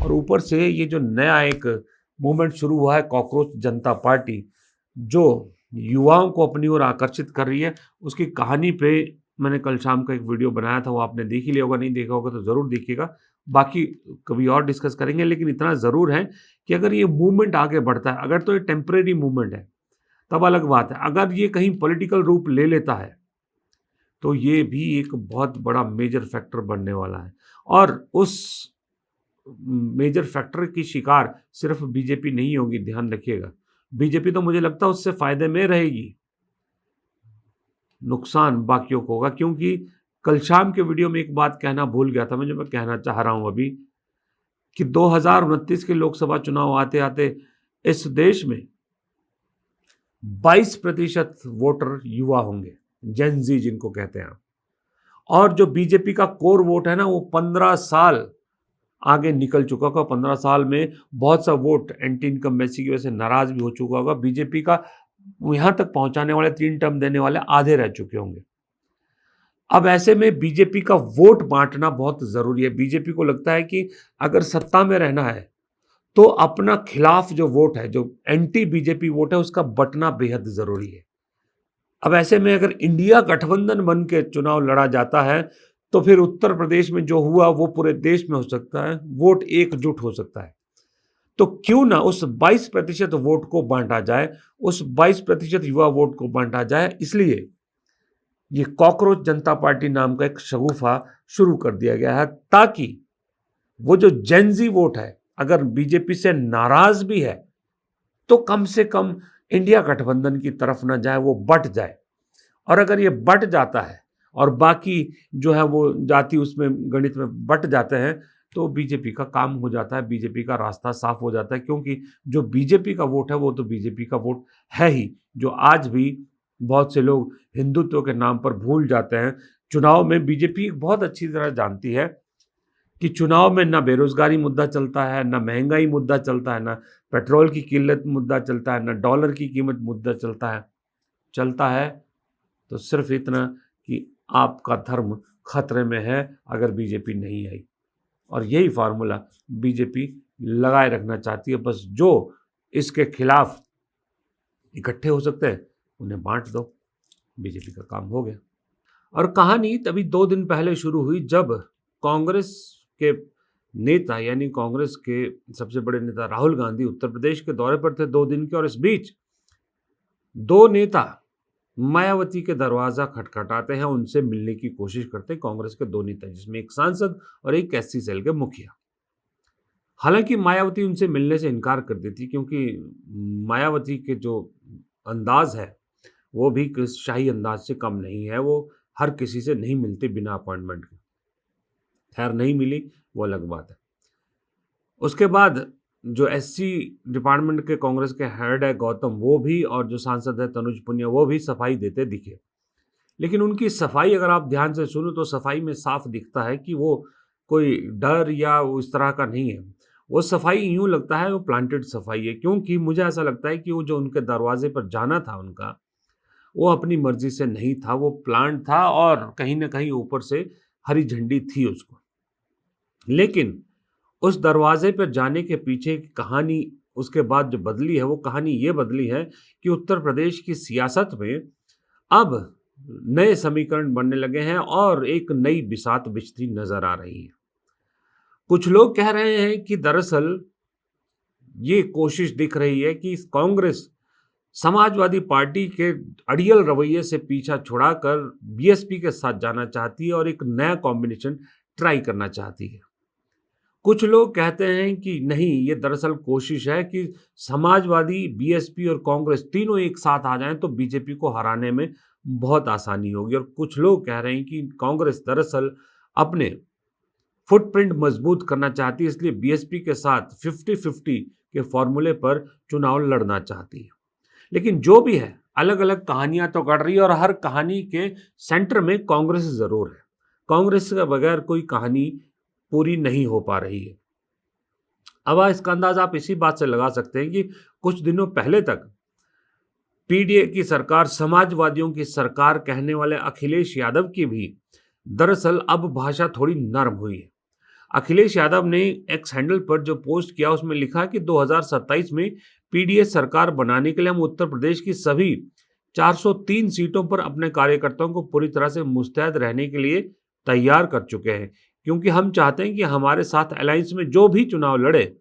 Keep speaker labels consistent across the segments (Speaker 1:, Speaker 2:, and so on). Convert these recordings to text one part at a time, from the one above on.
Speaker 1: और ऊपर से ये जो नया एक मूवमेंट शुरू हुआ है कॉकरोच जनता पार्टी, जो युवाओं को अपनी ओर आकर्षित कर रही है, उसकी कहानी पे मैंने कल शाम को एक वीडियो बनाया था, वो आपने देख ही लिया होगा, नहीं देखा होगा तो ज़रूर देखिएगा। बाकी कभी और डिस्कस करेंगे, लेकिन इतना ज़रूर है कि अगर ये मूवमेंट आगे बढ़ता है, अगर तो ये टेम्परेरी मूवमेंट है, तब अलग बात है। अगर ये कहीं पॉलिटिकल रूप ले लेता है, तो ये भी एक बहुत बड़ा मेजर फैक्टर बनने वाला है और उस मेजर फैक्टर की शिकार सिर्फ बीजेपी नहीं होगी, ध्यान रखिएगा। बीजेपी तो मुझे लगता है उससे फ़ायदे में रहेगी, नुकसान बाकियों को होगा, क्योंकि कल शाम के वीडियो में एक बात कहना भूल गया था मैं, जो मैं कहना चाह रहा हूं अभी, कि 2029 के लोकसभा चुनाव आते आते इस देश में 22% वोटर युवा होंगे, जेन जी जिनको कहते हैं। और जो बीजेपी का कोर वोट है ना, वो 15 साल आगे निकल चुका होगा। 15 साल में बहुत सा वोट एंटी इनकम्बेंसी की वजह से नाराज भी हो चुका होगा। बीजेपी का यहां तक पहुंचाने वाले, 3 टर्म देने वाले आधे रह चुके होंगे। अब ऐसे में बीजेपी का वोट बांटना बहुत जरूरी है। बीजेपी को लगता है कि अगर सत्ता में रहना है तो अपना खिलाफ जो वोट है, जो एंटी बीजेपी वोट है, उसका बंटना बेहद जरूरी है। अब ऐसे में अगर इंडिया गठबंधन बन के चुनाव लड़ा जाता है, तो फिर उत्तर प्रदेश में जो हुआ वो पूरे देश में हो सकता है, वोट एकजुट हो सकता है। तो क्यों ना उस 22% वोट को बांटा जाए, उस 22% युवा वोट को बांटा जाए। इसलिए ये कॉकरोच जनता पार्टी नाम का एक शगुफा शुरू कर दिया गया है, ताकि वो जो जेनजी वोट है, अगर बीजेपी से नाराज भी है, तो कम से कम इंडिया गठबंधन की तरफ ना जाए, वो बट जाए। और अगर ये बट जाता है और बाकी जो है वो जाति उसमें गणित में बट जाते हैं, तो बीजेपी का काम हो जाता है, बीजेपी का रास्ता साफ हो जाता है। क्योंकि जो बीजेपी का वोट है वो तो बीजेपी का वोट है ही, जो आज भी बहुत से लोग हिंदुत्व के नाम पर भूल जाते हैं। चुनाव में बीजेपी बहुत अच्छी तरह जानती है कि चुनाव में ना बेरोजगारी मुद्दा चलता है, ना महंगाई मुद्दा चलता है, ना पेट्रोल की किल्लत मुद्दा चलता है, ना डॉलर की कीमत मुद्दा चलता है तो सिर्फ इतना कि आपका धर्म खतरे में है अगर बीजेपी नहीं आई। और यही फार्मूला बीजेपी लगाए रखना चाहती है। बस जो इसके खिलाफ इकट्ठे हो सकते हैं उन्हें बांट दो, बीजेपी का काम हो गया। और कहानी तभी 2 दिन पहले शुरू हुई, जब कांग्रेस के नेता, यानी कांग्रेस के सबसे बड़े नेता राहुल गांधी उत्तर प्रदेश के दौरे पर थे 2 दिन के। और इस बीच 2 नेता मायावती के दरवाजा खटखटाते हैं, उनसे मिलने की कोशिश करते हैं, कांग्रेस के 2 नेता, जिसमें एक सांसद और एक एससी सेल के मुखिया। हालांकि मायावती उनसे मिलने से इनकार कर देती, क्योंकि मायावती के जो अंदाज है वो भी शाही अंदाज से कम नहीं है। वो हर किसी से नहीं मिलते बिना अपॉइंटमेंट के। खैर, नहीं मिली वो अलग बात है। उसके बाद जो एससी डिपार्टमेंट के कांग्रेस के हेड है गौतम, वो भी, और जो सांसद है तनुज पुनिया, वो भी सफाई देते दिखे। लेकिन उनकी सफाई अगर आप ध्यान से सुनो तो सफाई में साफ दिखता है कि वो कोई डर या उस तरह का नहीं है। वो सफाई यूं लगता है वो प्लांटेड सफाई है, क्योंकि मुझे ऐसा लगता है कि वो जो उनके दरवाजे पर जाना था उनका, वो अपनी मर्जी से नहीं था, वो प्लांट था और कहीं ना कहीं ऊपर से हरी झंडी थी उसको। लेकिन उस दरवाजे पर जाने के पीछे की कहानी उसके बाद जो बदली है, वो कहानी ये बदली है कि उत्तर प्रदेश की सियासत में अब नए समीकरण बनने लगे हैं और एक नई बिसात बिछती नजर आ रही है। कुछ लोग कह रहे हैं कि दरअसल ये कोशिश दिख रही है कि कांग्रेस समाजवादी पार्टी के अड़ियल रवैये से पीछा छुड़ाकर बीएसपी के साथ जाना चाहती है और एक नया कॉम्बिनेशन ट्राई करना चाहती है। कुछ लोग कहते हैं कि नहीं, ये दरअसल कोशिश है कि समाजवादी, बीएसपी और कांग्रेस तीनों एक साथ आ जाएं तो बीजेपी को हराने में बहुत आसानी होगी। और कुछ लोग कह रहे हैं कि कांग्रेस दरअसल अपने फुटप्रिंट मजबूत करना चाहती है, इसलिए बीएसपी के साथ 50-50 के फॉर्मूले पर चुनाव लड़ना चाहती है। लेकिन जो भी है, अलग अलग कहानियां तो गढ़ रही है और हर कहानी के सेंटर में कांग्रेस जरूर है। कांग्रेस के बगैर कोई कहानी पूरी नहीं हो पा रही है। अब इसका अंदाज आप इसी बात से लगा सकते हैं कि कुछ दिनों पहले तक पीडीए की सरकार, समाजवादियों की सरकार कहने वाले अखिलेश यादव की भी दरअसल अब भाषा थोड़ी नरम हुई है। अखिलेश यादव ने एक्स हैंडल पर जो पोस्ट किया उसमें लिखा कि 2027 में पीडीएस सरकार बनाने के लिए हम उत्तर प्रदेश की सभी 403 सीटों पर अपने कार्यकर्ताओं को पूरी तरह से मुस्तैद रहने के लिए तैयार कर चुके हैं, क्योंकि हम चाहते हैं कि हमारे साथ अलायंस में जो भी चुनाव लड़े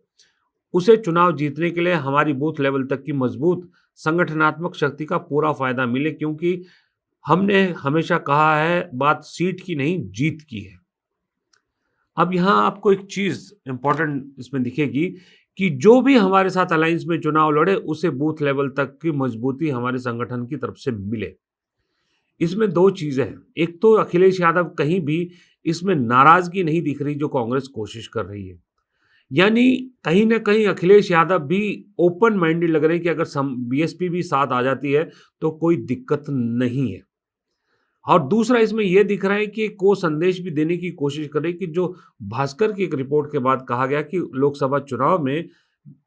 Speaker 1: उसे चुनाव जीतने के लिए हमारी बूथ लेवल तक की मजबूत संगठनात्मक शक्ति का पूरा फायदा मिले, क्योंकि हमने हमेशा कहा है बात सीट की नहीं जीत की है। अब यहाँ आपको एक चीज़ इंपॉर्टेंट इसमें दिखेगी कि जो भी हमारे साथ अलायंस में चुनाव लड़े उसे बूथ लेवल तक की मजबूती हमारे संगठन की तरफ से मिले। इसमें दो चीज़ें हैं, एक तो अखिलेश यादव कहीं भी इसमें नाराज़गी नहीं दिख रही जो कांग्रेस कोशिश कर रही है, यानी कहीं न कहीं अखिलेश यादव भी ओपन माइंडेड लग रहे हैं कि अगर बीएसपी भी साथ आ जाती है तो कोई दिक्कत नहीं है। और दूसरा इसमें यह दिख रहा है कि को संदेश भी देने की कोशिश कर रही है कि जो भास्कर की एक रिपोर्ट के बाद कहा गया कि लोकसभा चुनाव में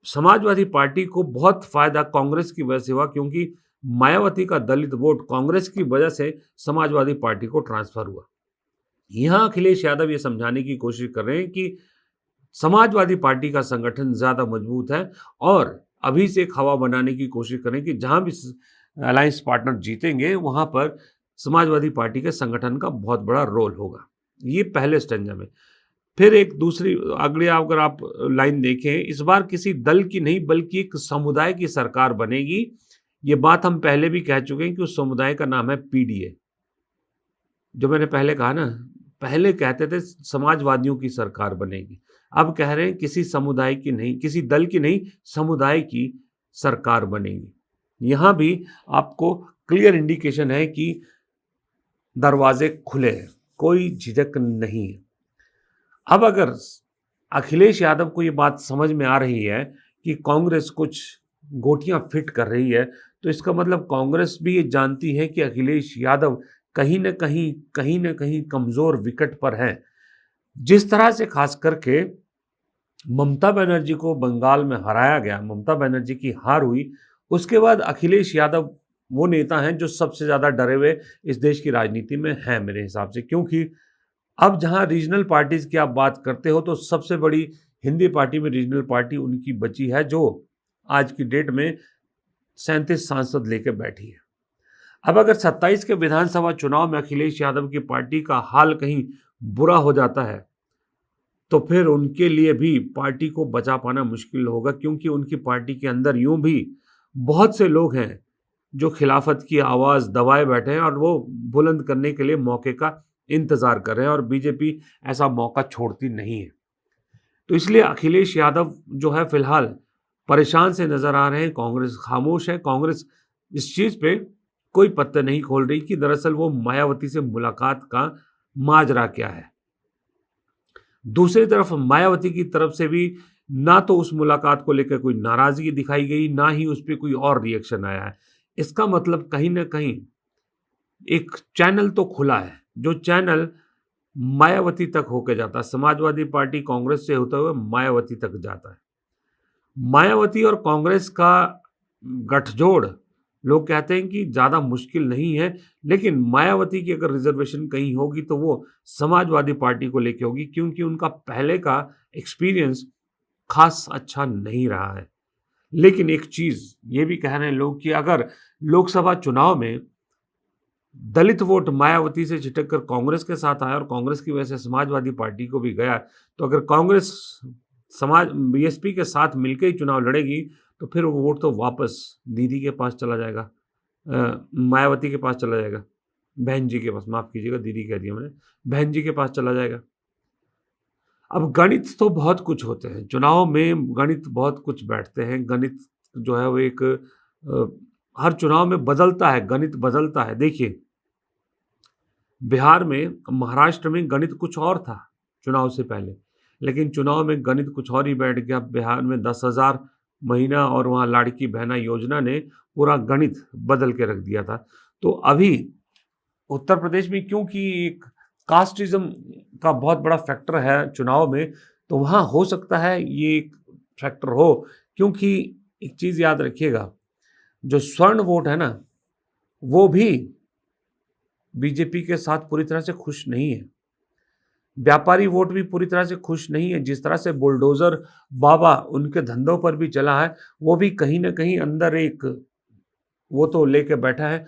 Speaker 1: समाजवादी पार्टी को बहुत फायदा कांग्रेस की वजह से हुआ, क्योंकि मायावती का दलित वोट कांग्रेस की वजह से समाजवादी पार्टी को ट्रांसफर हुआ। यहाँ अखिलेश यादव ये समझाने की कोशिश कर रहे हैं कि समाजवादी पार्टी का संगठन ज्यादा मजबूत है और अभी से एक हवा बनाने की कोशिश करें कि जहां भी अलायंस पार्टनर जीतेंगे वहां पर समाजवादी पार्टी के संगठन का बहुत बड़ा रोल होगा। ये पहले स्टेंजा में। फिर एक दूसरी अगली अगर आप लाइन देखें, इस बार किसी दल की नहीं बल्कि एक समुदाय की सरकार बनेगी। ये बात हम पहले भी कह चुके हैं कि उस समुदाय का नाम है पीडीए। जो मैंने पहले कहा ना, पहले कहते थे समाजवादियों की सरकार बनेगी, अब कह रहे हैं किसी समुदाय की नहीं, किसी दल की नहीं, समुदाय की सरकार बनेगी। यहां भी आपको क्लियर इंडिकेशन है कि दरवाजे खुले हैं, कोई झिझक नहीं है। अब अगर अखिलेश यादव को ये बात समझ में आ रही है कि कांग्रेस कुछ गोटियां फिट कर रही है, तो इसका मतलब कांग्रेस भी ये जानती है कि अखिलेश यादव कहीं न कहीं कमजोर विकेट पर हैं। जिस तरह से खास करके ममता बनर्जी को बंगाल में हराया गया, ममता बनर्जी की हार हुई, उसके बाद अखिलेश यादव वो नेता हैं जो सबसे ज़्यादा डरे हुए इस देश की राजनीति में हैं मेरे हिसाब से, क्योंकि अब जहां रीजनल पार्टीज की आप बात करते हो तो सबसे बड़ी हिंदी पार्टी में रीजनल पार्टी उनकी बची है जो आज की डेट में 37 सांसद लेके बैठी है। अब अगर 27 के विधानसभा चुनाव में अखिलेश यादव की पार्टी का हाल कहीं बुरा हो जाता है तो फिर उनके लिए भी पार्टी को बचा पाना मुश्किल होगा, क्योंकि उनकी पार्टी के अंदर यूं भी बहुत से लोग हैं जो खिलाफत की आवाज़ दबाए बैठे हैं और वो बुलंद करने के लिए मौके का इंतज़ार कर रहे हैं, और बीजेपी ऐसा मौका छोड़ती नहीं है। तो इसलिए अखिलेश यादव जो है फिलहाल परेशान से नज़र आ रहे हैं, कांग्रेस खामोश है। कांग्रेस इस चीज़ पे कोई पत्ते नहीं खोल रही कि दरअसल वो मायावती से मुलाकात का माजरा क्या है। दूसरी तरफ मायावती की तरफ से भी ना तो उस मुलाकात को लेकर कोई नाराज़गी दिखाई गई, ना ही उस पर कोई और रिएक्शन आया है। इसका मतलब कहीं ना कहीं एक चैनल तो खुला है, जो चैनल मायावती तक होकर जाता है, समाजवादी पार्टी कांग्रेस से होते हुए मायावती तक जाता है। मायावती और कांग्रेस का गठजोड़ लोग कहते हैं कि ज़्यादा मुश्किल नहीं है, लेकिन मायावती की अगर रिजर्वेशन कहीं होगी तो वो समाजवादी पार्टी को लेके होगी, क्योंकि उनका पहले का एक्सपीरियंस खास अच्छा नहीं रहा है। लेकिन एक चीज़ ये भी कह रहे हैं लोग कि अगर लोकसभा चुनाव में दलित वोट मायावती से छिटक कर कांग्रेस के साथ आया और कांग्रेस की वजह से समाजवादी पार्टी को भी गया, तो अगर कांग्रेस बीएसपी के साथ मिलकर ही चुनाव लड़ेगी तो फिर वो वोट तो वापस दीदी के पास चला जाएगा, मायावती के पास चला जाएगा, बहन जी के पास, माफ़ कीजिएगा दीदी कह दिया मैंने, बहन जी के पास चला जाएगा। अब गणित तो बहुत कुछ होते हैं चुनाव में, गणित बहुत कुछ बैठते हैं। गणित जो है वो एक हर चुनाव में बदलता है, गणित बदलता है। देखिए बिहार में, महाराष्ट्र में गणित कुछ और था चुनाव से पहले, लेकिन चुनाव में गणित कुछ और ही बैठ गया। बिहार में 10,000 महीना और वहाँ लाड़की बहना योजना ने पूरा गणित बदल के रख दिया था। तो अभी उत्तर प्रदेश में क्योंकि एक कास्टिज्म का बहुत बड़ा फैक्टर है चुनाव में, तो वहाँ हो सकता है ये एक फैक्टर हो, क्योंकि एक चीज़ याद रखिएगा, जो स्वर्ण वोट है ना वो भी बीजेपी के साथ पूरी तरह से खुश नहीं है। व्यापारी वोट भी पूरी तरह से खुश नहीं है। जिस तरह से बुलडोज़र बाबा उनके धंधों पर भी चला है, वो भी कहीं न कहीं अंदर एक वो तो लेके बैठा है